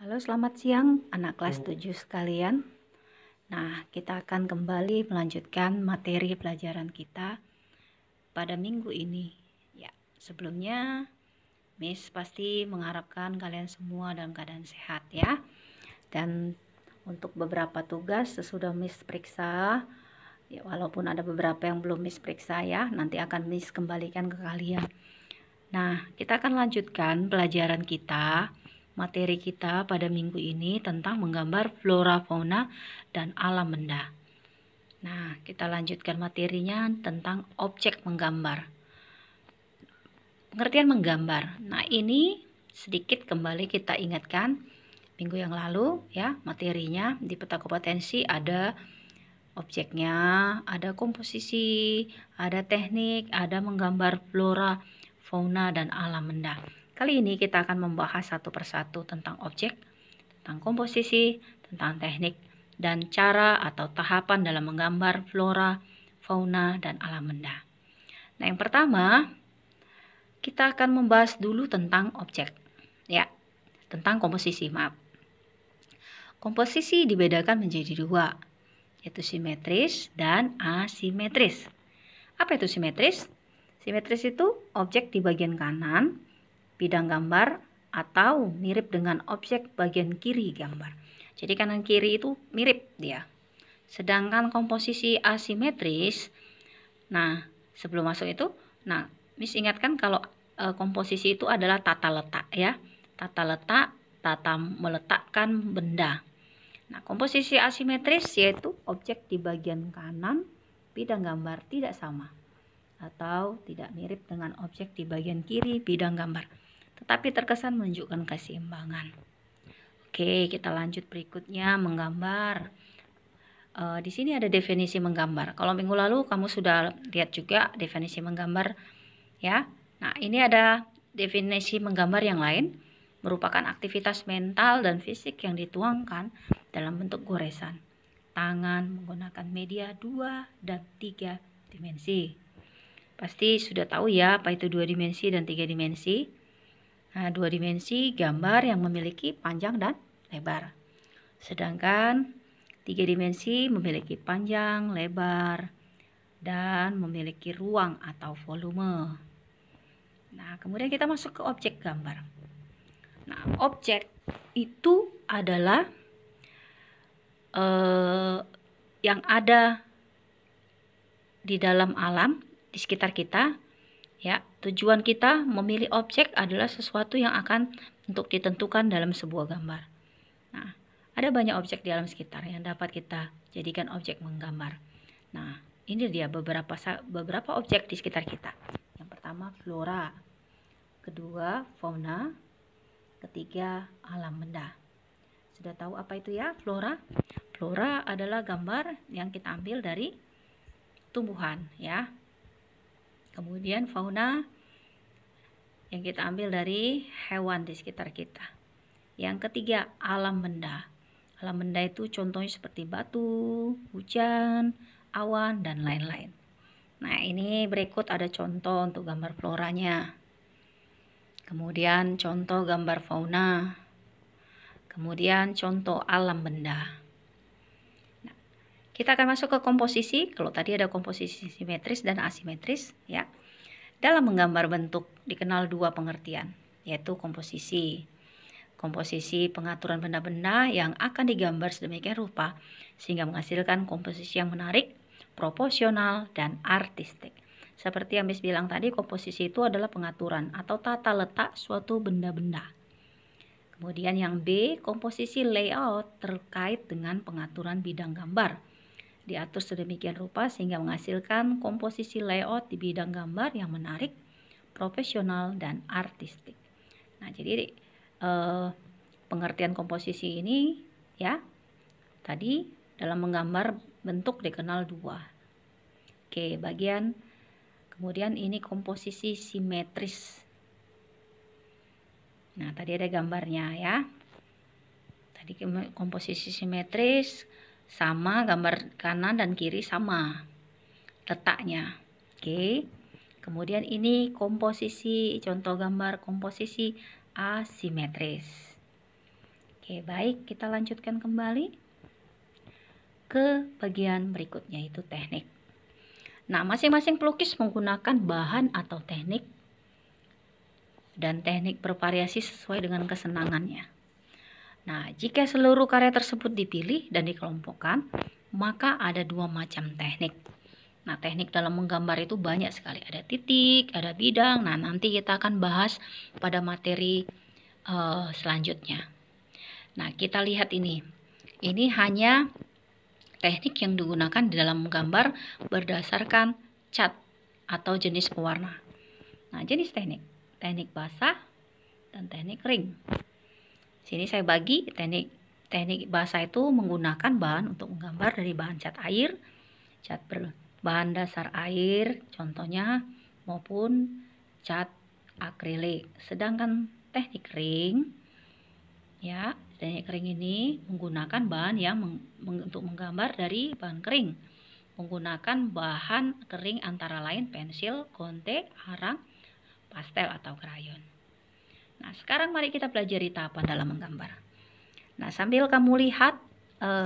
Halo, selamat siang anak kelas 7 sekalian. Nah, kita akan kembali melanjutkan materi pelajaran kita pada minggu ini. Ya, sebelumnya Miss pasti mengharapkan kalian semua dalam keadaan sehat ya. Dan untuk beberapa tugas sesudah Miss periksa, ya walaupun ada beberapa yang belum Miss periksa ya, nanti akan Miss kembalikan ke kalian. Nah, kita akan lanjutkan pelajaran kita. Materi kita pada minggu ini tentang menggambar flora, fauna, dan alam benda. Nah, kita lanjutkan materinya tentang objek menggambar. Pengertian menggambar. Nah, ini sedikit kembali kita ingatkan minggu yang lalu ya, materinya di peta kompetensi ada objeknya, ada komposisi, ada teknik, ada menggambar flora, fauna, dan alam benda. Kali ini kita akan membahas satu persatu tentang objek, tentang komposisi, tentang teknik, dan cara atau tahapan dalam menggambar flora, fauna, dan alam benda. Nah, yang pertama, kita akan membahas dulu tentang objek. Ya, tentang komposisi, maaf. Komposisi dibedakan menjadi dua, yaitu simetris dan asimetris. Apa itu simetris? Simetris itu objek di bagian kanan bidang gambar atau mirip dengan objek bagian kiri gambar. Jadi kanan kiri itu mirip dia. Sedangkan komposisi asimetris, nah sebelum masuk itu, nah Miss ingatkan kalau komposisi itu adalah tata letak ya. Tata letak, tata meletakkan benda. Nah, komposisi asimetris yaitu objek di bagian kanan bidang gambar tidak sama atau tidak mirip dengan objek di bagian kiri bidang gambar, tetapi terkesan menunjukkan keseimbangan. Oke, kita lanjut berikutnya menggambar. Di sini ada definisi menggambar. Kalau minggu lalu kamu sudah lihat juga definisi menggambar ya. Nah, ini ada definisi menggambar yang lain, merupakan aktivitas mental dan fisik yang dituangkan dalam bentuk goresan tangan menggunakan media 2 dan 3 dimensi. Pasti sudah tahu ya apa itu 2 dimensi dan 3 dimensi. Nah, 2 dimensi gambar yang memiliki panjang dan lebar. Sedangkan 3 dimensi memiliki panjang, lebar, dan memiliki ruang atau volume. Nah, kemudian kita masuk ke objek gambar. Nah, objek itu adalah yang ada di dalam alam, di sekitar kita ya. Tujuan kita memilih objek adalah sesuatu yang akan untuk ditentukan dalam sebuah gambar. Nah, ada banyak objek di alam sekitar yang dapat kita jadikan objek menggambar. Nah, ini dia beberapa objek di sekitar kita. Yang pertama flora, kedua fauna, ketiga alam benda. Sudah tahu apa itu ya flora? Flora adalah gambar yang kita ambil dari tumbuhan ya. Kemudian fauna yang kita ambil dari hewan di sekitar kita. Yang ketiga alam benda. Alam benda itu contohnya seperti batu, hujan, awan, dan lain-lain. Nah, ini berikut ada contoh untuk gambar floranya. Kemudian contoh gambar fauna. Kemudian contoh alam benda. Nah, kita akan masuk ke komposisi. Kalau tadi ada komposisi simetris dan asimetris ya. Dalam menggambar bentuk dikenal dua pengertian, yaitu komposisi. Komposisi pengaturan benda-benda yang akan digambar sedemikian rupa sehingga menghasilkan komposisi yang menarik, proporsional, dan artistik. Seperti yang Miss bilang tadi, komposisi itu adalah pengaturan atau tata letak suatu benda-benda. Kemudian yang B, komposisi layout terkait dengan pengaturan bidang gambar. Diatur sedemikian rupa sehingga menghasilkan komposisi layout di bidang gambar yang menarik, profesional, dan artistik. Nah, jadi pengertian komposisi ini ya, tadi dalam menggambar bentuk dikenal dua. Oke, bagian kemudian ini komposisi simetris. Nah, tadi ada gambarnya ya. Tadi komposisi simetris sama, gambar kanan dan kiri sama letaknya. Oke. Kemudian ini komposisi, contoh gambar komposisi asimetris. Oke, baik, kita lanjutkan kembali ke bagian berikutnya, yaitu teknik. Nah, masing-masing pelukis menggunakan bahan atau teknik dan teknik bervariasi sesuai dengan kesenangannya. Nah, jika seluruh karya tersebut dipilih dan dikelompokkan, maka ada dua macam teknik. Nah, teknik dalam menggambar itu banyak sekali. Ada titik, ada bidang. Nah, nanti kita akan bahas pada materi selanjutnya. Nah, kita lihat ini. Ini hanya teknik yang digunakan di dalam menggambar berdasarkan cat atau jenis pewarna. Nah, jenis teknik. Teknik basah dan teknik kering. Sini saya bagi teknik basah itu menggunakan bahan untuk menggambar dari bahan cat air, cat berbahan dasar air, contohnya, maupun cat akrilik. Sedangkan teknik kering, ya, teknik kering ini menggunakan bahan yang untuk menggambar dari bahan kering, menggunakan bahan kering antara lain pensil, konte, arang, pastel atau krayon. Nah, sekarang mari kita pelajari tahapan dalam menggambar. Nah, sambil kamu lihat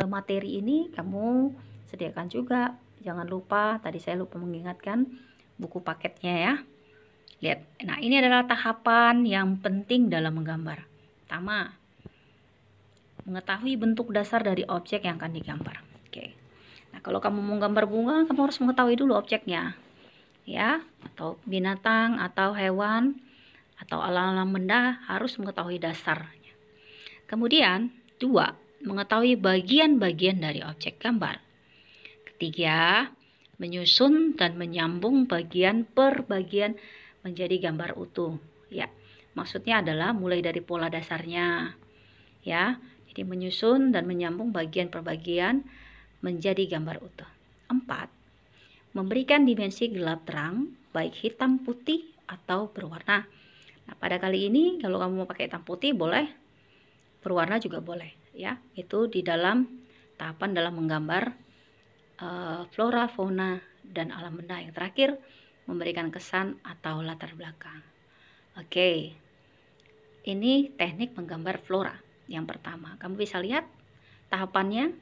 materi ini, kamu sediakan juga, jangan lupa, tadi saya lupa mengingatkan buku paketnya ya. Lihat, nah ini adalah tahapan yang penting dalam menggambar. Pertama, mengetahui bentuk dasar dari objek yang akan digambar. Oke. Nah, kalau kamu mau gambar bunga, kamu harus mengetahui dulu objeknya. Ya, atau binatang atau hewan atau alam-alam benda harus mengetahui dasarnya. Kemudian, 2, mengetahui bagian-bagian dari objek gambar. Ketiga, menyusun dan menyambung bagian per bagian menjadi gambar utuh. Ya, maksudnya adalah mulai dari pola dasarnya. Ya, jadi menyusun dan menyambung bagian per bagian menjadi gambar utuh. 4, memberikan dimensi gelap terang, baik hitam putih atau berwarna. Nah, pada kali ini kalau kamu mau pakai hitam putih boleh, berwarna juga boleh, ya. Itu di dalam tahapan dalam menggambar flora, fauna, dan alam benda. Yang terakhir, memberikan kesan atau latar belakang. Oke, ini teknik menggambar flora. Yang pertama, kamu bisa lihat tahapannya,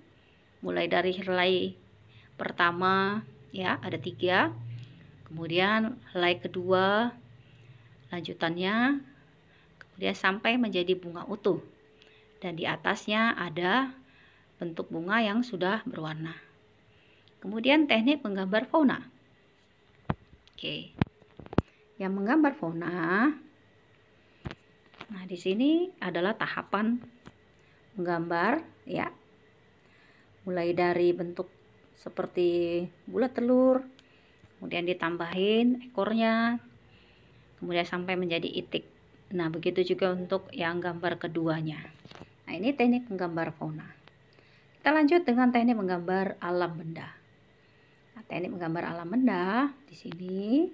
mulai dari helai pertama, ya, ada 3. Kemudian helai kedua, lanjutannya, kemudian sampai menjadi bunga utuh. Dan di atasnya ada bentuk bunga yang sudah berwarna. Kemudian teknik menggambar fauna. Oke. Yang menggambar fauna, nah di sini adalah tahapan menggambar, ya. Mulai dari bentuk seperti bulat telur, kemudian ditambahin ekornya, kemudian sampai menjadi itik. Nah, begitu juga untuk yang gambar keduanya. Nah, ini teknik menggambar fauna. Kita lanjut dengan teknik menggambar alam benda. Nah, teknik menggambar alam benda di sini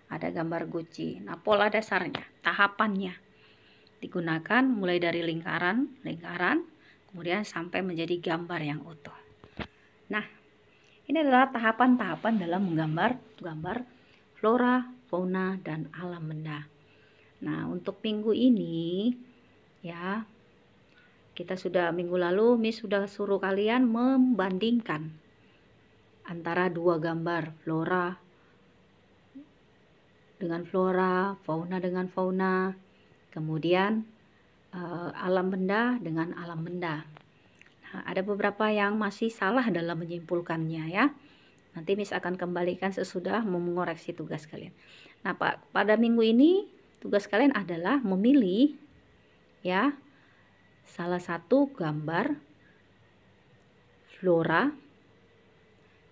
ada gambar guci. Nah, pola dasarnya, tahapannya digunakan mulai dari lingkaran, kemudian sampai menjadi gambar yang utuh. Nah, ini adalah tahapan-tahapan dalam menggambar flora, fauna, dan alam benda. Nah, untuk minggu ini, ya, kita sudah minggu lalu, Miss sudah suruh kalian membandingkan antara 2 gambar, flora dengan flora, fauna dengan fauna, kemudian alam benda dengan alam benda. Nah, ada beberapa yang masih salah dalam menyimpulkannya, ya. Nanti Miss akan kembalikan sesudah mengoreksi tugas kalian. Nah, pada minggu ini tugas kalian adalah memilih, ya, salah satu gambar flora,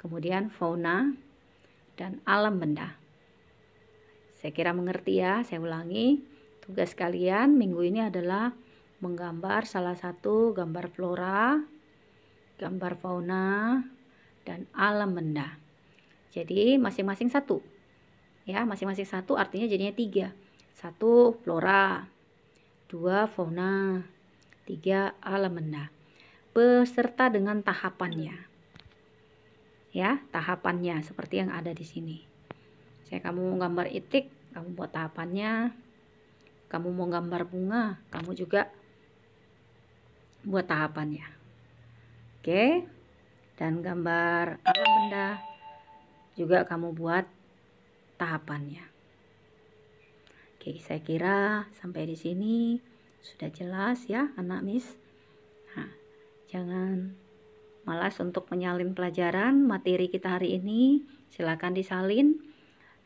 kemudian fauna, dan alam benda. Saya kira mengerti ya, saya ulangi. Tugas kalian minggu ini adalah menggambar salah satu gambar flora, gambar fauna, dan alam benda. Jadi masing-masing 1. Ya, masing-masing 1 artinya jadinya 3. 1 flora, 2 fauna, 3 alam benda. Beserta dengan tahapannya. Ya, tahapannya seperti yang ada di sini. Kamu mau gambar itik, kamu buat tahapannya. Kamu mau gambar bunga, kamu juga buat tahapannya. Oke, dan gambar alam benda juga kamu buat tahapannya. Oke, saya kira sampai di sini sudah jelas ya anak Miss. Nah, jangan malas untuk menyalin pelajaran materi kita hari ini. Silakan disalin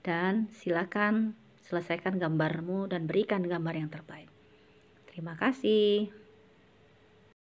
dan silakan selesaikan gambarmu dan berikan gambar yang terbaik. Terima kasih.